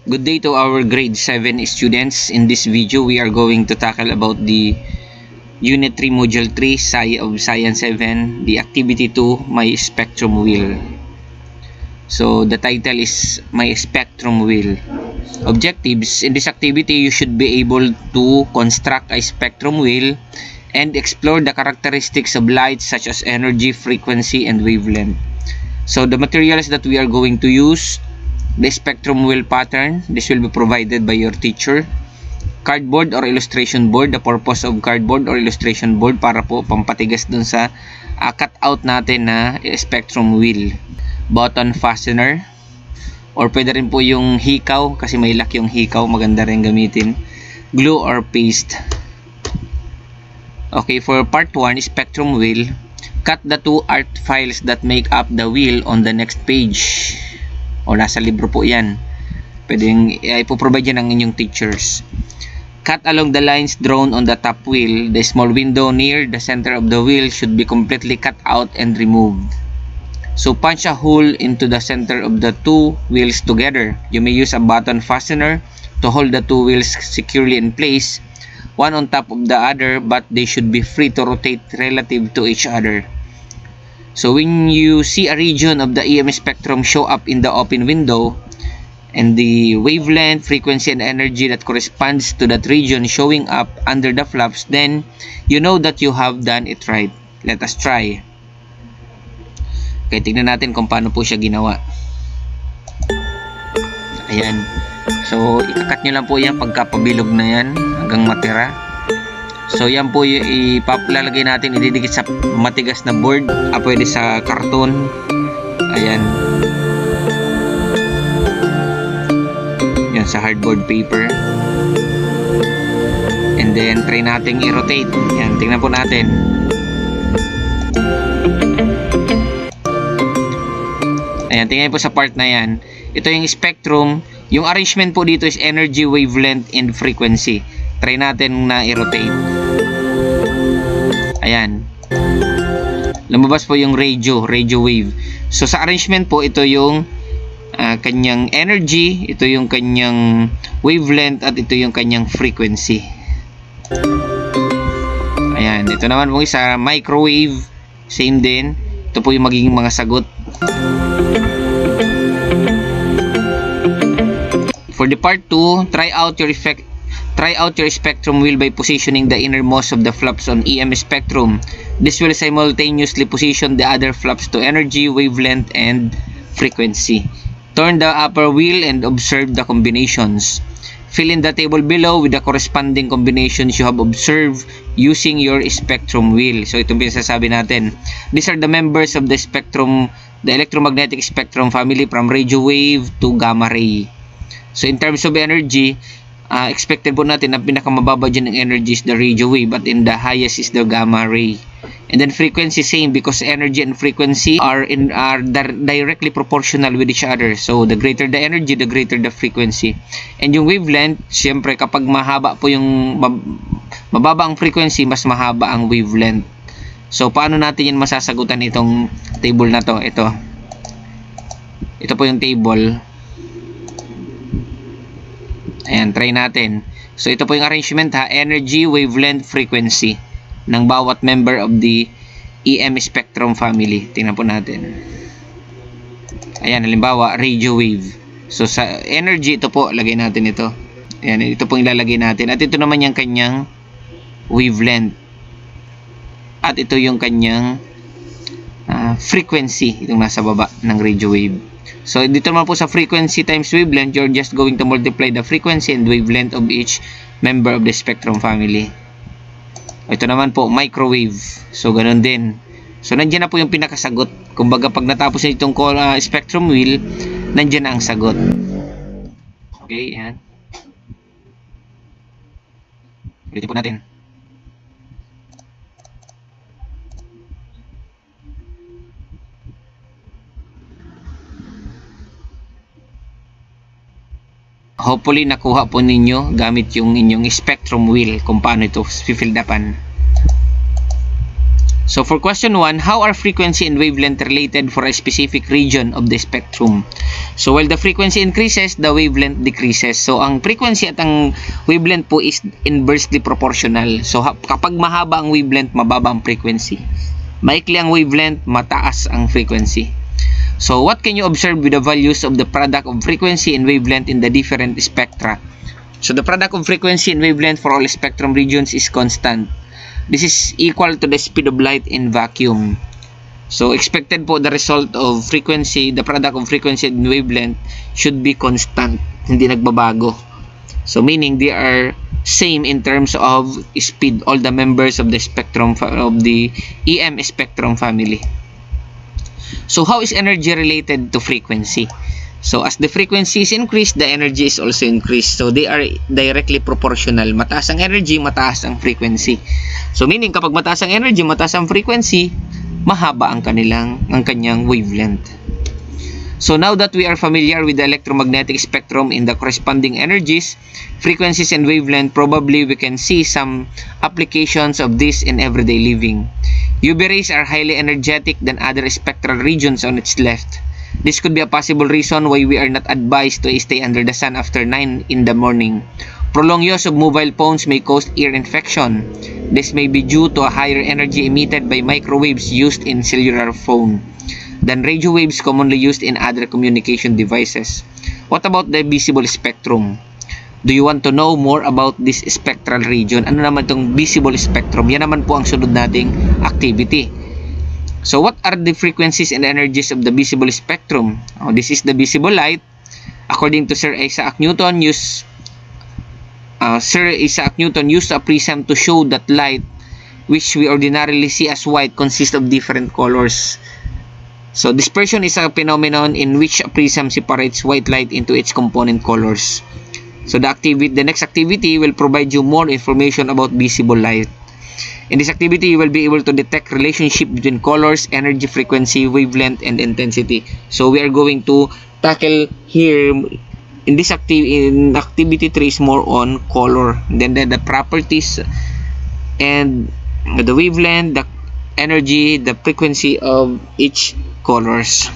Good day to our grade 7 students. In this video, we are going to tackle about the Unit 3 Module 3 of Science 7, the Activity 2, My Spectrum Wheel. So, the title is My Spectrum Wheel. Objectives: in this activity, you should be able to construct a spectrum wheel and explore the characteristics of light such as energy, frequency, and wavelength. So, the materials that we are going to use: the spectrum wheel pattern. This will be provided by your teacher. Cardboard or illustration board. The purpose of cardboard or illustration board para po pampatigas dun sa cut out natin na spectrum wheel. Button fastener, or pwede rin po yung hikaw kasi may lock yung hikaw, maganda rin gamitin. Glue or paste. Okay, for part 1, spectrum wheel, cut the two art files that make up the wheel on the next page. O nasa libro po yan. Pwedeng ipoprovide yan ng inyong teachers. Cut along the lines drawn on the top wheel. The small window near the center of the wheel should be completely cut out and removed. So punch a hole into the center of the two wheels together. You may use a button fastener to hold the two wheels securely in place, one on top of the other, but they should be free to rotate relative to each other. So when you see a region of the EM spectrum show up in the open window, and the wavelength, frequency, and energy that corresponds to that region showing up under the flaps, then you know that you have done it right. Let us try. Okay, tignan natin kung paano po siya ginawa. Ayan. So, ikakat nyo lang po yan pagkapabilog na yan hanggang matira. So, yan po yung ipalalagay natin, ididikit sa matigas na board. Pwede sa karton. Ayan. Yan, sa hardboard paper. And then, try nating i-rotate. Yan, tingnan po natin. Ayan, tingnan po sa part na yan. Ito yung spectrum. Yung arrangement po dito is energy, wavelength, and frequency. Try natin na i-rotate. Ayan. Lumabas po yung radio wave. So sa arrangement po, ito yung kanyang energy, ito yung kanyang wavelength, at ito yung kanyang frequency. Ayan. Ito naman po sa microwave. Same din. Ito po yung magiging mga sagot. For the part 2, try out your spectrum wheel by positioning the innermost of the flaps on EM spectrum. This will simultaneously position the other flaps to energy, wavelength, and frequency. Turn the upper wheel and observe the combinations. Fill in the table below with the corresponding combinations you have observed using your spectrum wheel. So itong pinasasabi natin. These are the members of the spectrum, the electromagnetic spectrum family, from radio wave to gamma ray. So in terms of energy, expected po natin na pinakamababa dyan ng energy is the radio wave, but in the highest is the gamma ray. And then frequency, same, because energy and frequency are directly proportional with each other. So the greater the energy, the greater the frequency. And yung wavelength, syempre kapag mababa ang frequency, mas mahaba ang wavelength. So paano natin yan masasagutan itong table na to? Ito po yung table. Ayan, try natin. So, ito po yung arrangement ha. Energy, wavelength, frequency ng bawat member of the EM spectrum family. Tingnan po natin. Ayan, halimbawa, radio wave. So, sa energy, ito po, lagay natin ito. Ayan, ito po yung lalagay natin. At ito naman yung kanyang wavelength. At ito yung kanyang frequency. Itong nasa baba ng radio wave. So, dito naman po sa frequency times wavelength, you're just going to multiply the frequency and wavelength of each member of the spectrum family. Ito naman po, microwave. So, ganun din. So, nandiyan na po yung pinakasagot. Kumbaga, pag natapos na itong spectrum wheel, nandiyan na ang sagot. Okay, yan. Ulitin po natin. Hopefully nakuha po ninyo gamit yung inyong spectrum wheel kung paano ito fill upan. So for question 1, how are frequency and wavelength related for a specific region of the spectrum? So while the frequency increases, the wavelength decreases. So ang frequency at ang wavelength po is inversely proportional. So kapag mahaba ang wavelength, mababa ang frequency. Maikli ang wavelength, mataas ang frequency. So what can you observe with the values of the product of frequency and wavelength in the different spectra? So the product of frequency and wavelength for all spectrum regions is constant. This is equal to the speed of light in vacuum. So expected po the result of frequency, the product of frequency and wavelength should be constant, hindi nagbabago. So meaning they are same in terms of speed, all the members of the spectrum of the EM spectrum family. So how is energy related to frequency? So as the frequency is increased, the energy is also increased. So they are directly proportional. Mataas ang energy, mataas ang frequency. So meaning kapag mataas ang energy, mataas ang frequency, mahaba ang kanyang wavelength. So now that we are familiar with the electromagnetic spectrum in the corresponding energies, frequencies and wavelength, probably we can see some applications of this in everyday living. UV rays are highly energetic than other spectral regions on its left. This could be a possible reason why we are not advised to stay under the sun after 9 in the morning. Prolonged use of mobile phones may cause ear infection. This may be due to a higher energy emitted by microwaves used in cellular phone than radio waves commonly used in other communication devices. What about the visible spectrum? Do you want to know more about this spectral region? Ano naman itong visible spectrum? Yan naman po ang sunod nating activity. So what are the frequencies and energies of the visible spectrum? This is the visible light. According to Sir Isaac Newton, used a prism to show that light, which we ordinarily see as white, consists of different colors. So dispersion is a phenomenon in which a prism separates white light into its component colors. So the next activity will provide you more information about visible light. In this activity, you will be able to detect relationship between colors, energy, frequency, wavelength, and intensity. So we are going to tackle here in this activity 3 is more on color. Then the properties and the wavelength, the energy, the frequency of each colors.